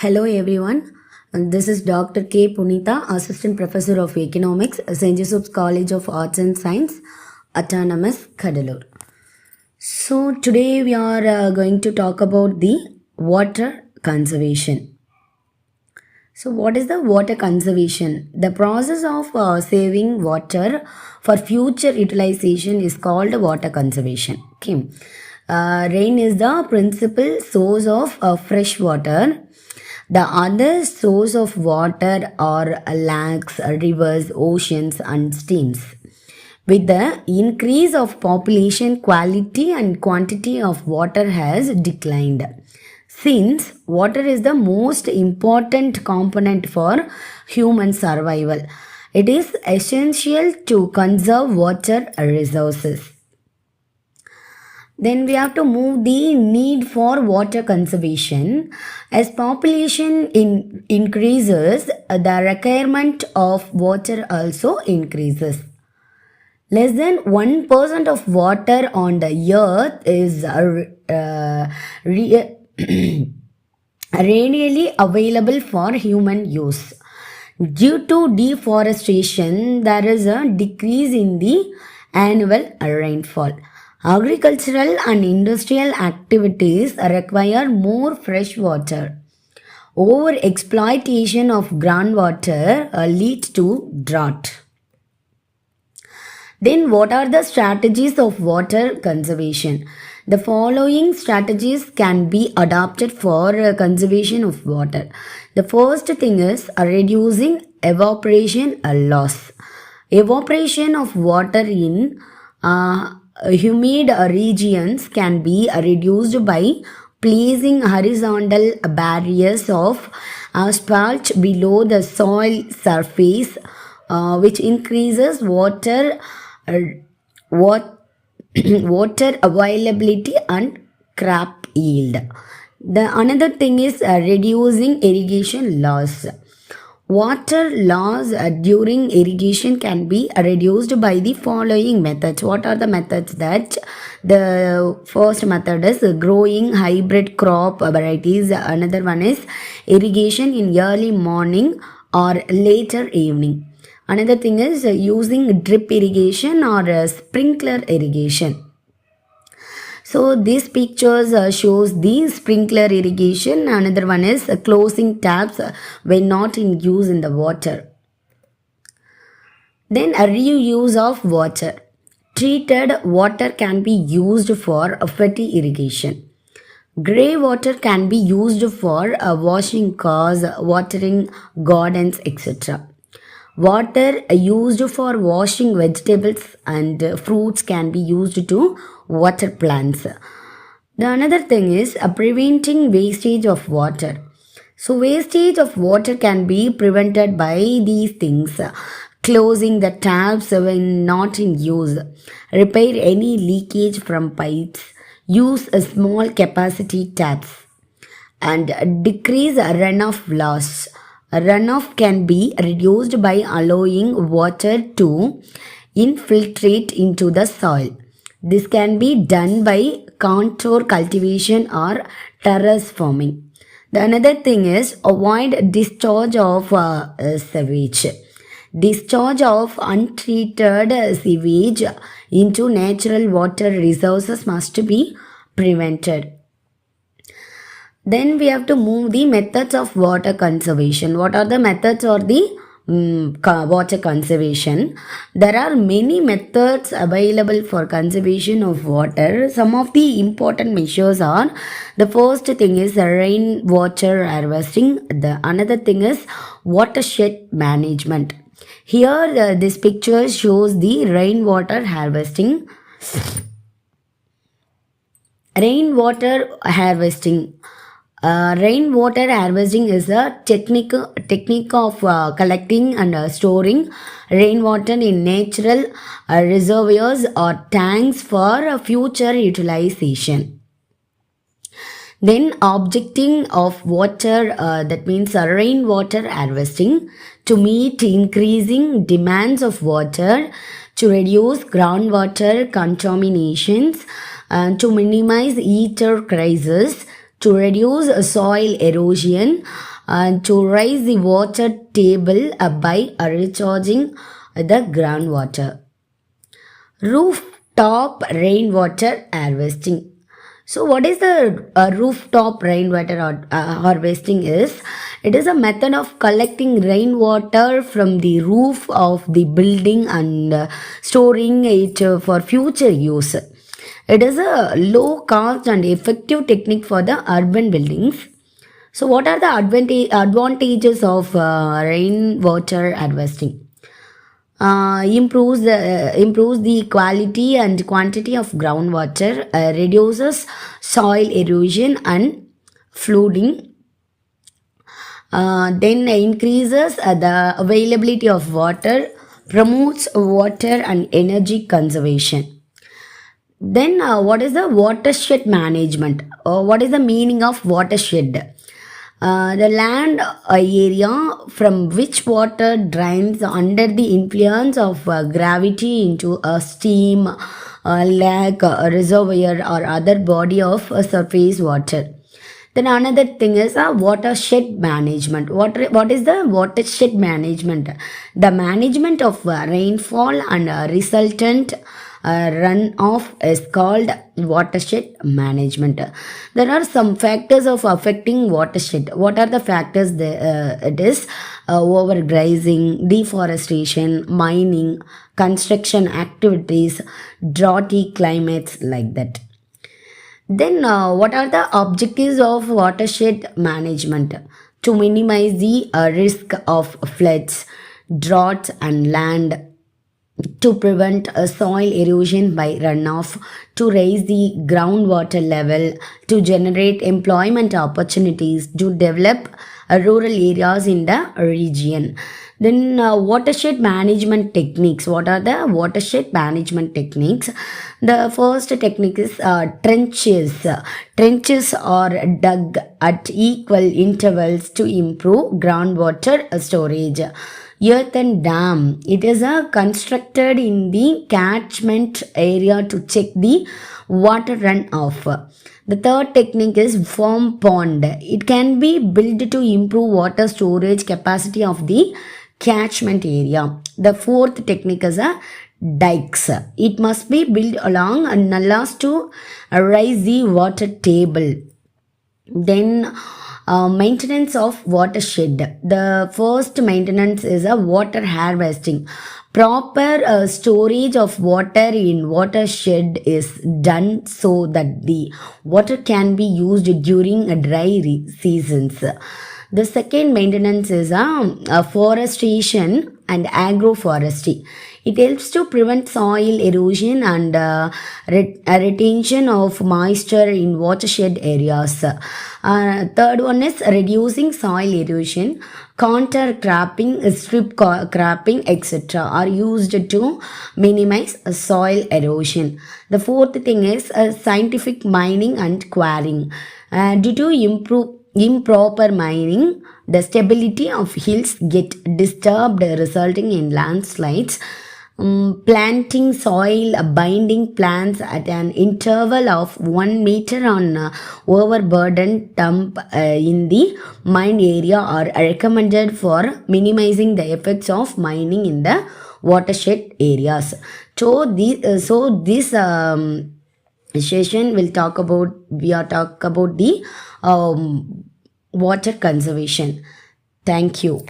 Hello everyone, this is Dr. K. Punitha, Assistant Professor of Economics, St.Joseph's College of Arts and Science, Autonomous, Cuddalore. So today we are going to talk about the water conservation. So what is the water conservation? The process of saving water for future utilization is called water conservation. Okay. Rain is the principal source of fresh water. The other source of water are lakes, rivers, oceans and streams. With the increase of population, quality and quantity of water has declined. Since water is the most important component for human survival, it is essential to conserve water resources. Then we have to move the need for water conservation. As population increases, the requirement of water also increases. Less than 1% of water on the earth is readily available for human use. Due to deforestation, there is a decrease in the annual rainfall. Agricultural and industrial activities require more fresh water. Over-exploitation of groundwater leads to drought. Then what are the strategies of water conservation? The following strategies can be adopted for conservation of water. The first thing is reducing evaporation loss. Evaporation of water in humid regions can be reduced by placing horizontal barriers of asphalt below the soil surface, which increases water availability and crop yield. The another thing is reducing irrigation loss. Water loss during irrigation can be reduced by the following methods. What are the methods? That the first method is growing hybrid crop varieties. Another one is irrigation in early morning or later evening. Another thing is using drip irrigation or sprinkler irrigation. So these pictures shows the sprinkler irrigation. Another one is closing taps when not in use in the water. Then a reuse of water. Treated water can be used for fatty irrigation. Grey water can be used for washing cars, watering gardens, etc. Water used for washing vegetables and fruits can be used to water plants. The another thing is preventing wastage of water. So wastage of water can be prevented by these things. Closing the taps when not in use. Repair any leakage from pipes. Use a small capacity taps. And decrease runoff loss. Runoff can be reduced by allowing water to infiltrate into the soil. This can be done by contour cultivation or terrace farming. The another thing is avoid discharge of sewage. Discharge of untreated sewage into natural water resources must be prevented. Then we have to move the methods of water conservation. What are the methods or the water conservation? There are many methods available for conservation of water. Some of the important measures are, the first thing is rainwater harvesting. The another thing is watershed management. Here this picture shows the rainwater harvesting. Rainwater harvesting. Rainwater harvesting is a technique of collecting and storing rainwater in natural reservoirs or tanks for future utilization. Then objecting of water, that means rainwater harvesting to meet increasing demands of water, to reduce groundwater contaminations, to minimize ether crisis, to reduce soil erosion, to raise the water table by recharging the groundwater. Rooftop rainwater harvesting. So what is the rooftop rainwater harvesting is? It is a method of collecting rainwater from the roof of the building and storing it for future use. It is a low cost and effective technique for the urban buildings. So what are the advantages of rainwater harvesting? Improves the quality and quantity of groundwater, reduces soil erosion and flooding, then increases the availability of water, promotes water and energy conservation. Then what is the watershed management? What is the meaning of watershed? The land area from which water drains under the influence of gravity into a stream, lake, reservoir or other body of surface water. Then another thing is watershed management. What is the watershed management? The management of rainfall and resultant runoff is called watershed management. There are some factors of affecting watershed. What are the factors? It is overgrazing, deforestation, mining, construction activities, droughty climates, like that. Then what are the objectives of watershed management? To minimize the risk of floods, droughts and land, to prevent soil erosion by runoff, to raise the groundwater level, to generate employment opportunities, to develop rural areas in the region. Then watershed management techniques. What are the watershed management techniques? The first technique is trenches. Trenches are dug at equal intervals to improve groundwater storage. Earthen dam. It is constructed in the catchment area to check the water runoff. The third technique is foam pond. It can be built to improve water storage capacity of the catchment area. The fourth technique is dikes. It must be built along nullas to raise the water table. Then maintenance of watershed. The first maintenance is water harvesting. Proper storage of water in watershed is done so that the water can be used during dry seasons. The second maintenance is forestation and agroforestry. It helps to prevent soil erosion and retention of moisture in watershed areas. Third one is reducing soil erosion. Counter cropping, strip cropping, etc. are used to minimize soil erosion. The fourth thing is scientific mining and quarrying. Due to improper mining, the stability of hills get disturbed, resulting in landslides. Planting soil binding plants at an interval of 1 meter on overburdened dump in the mine area are recommended for minimizing the effects of mining in the watershed areas. So this session we are talk about the water conservation. Thank you.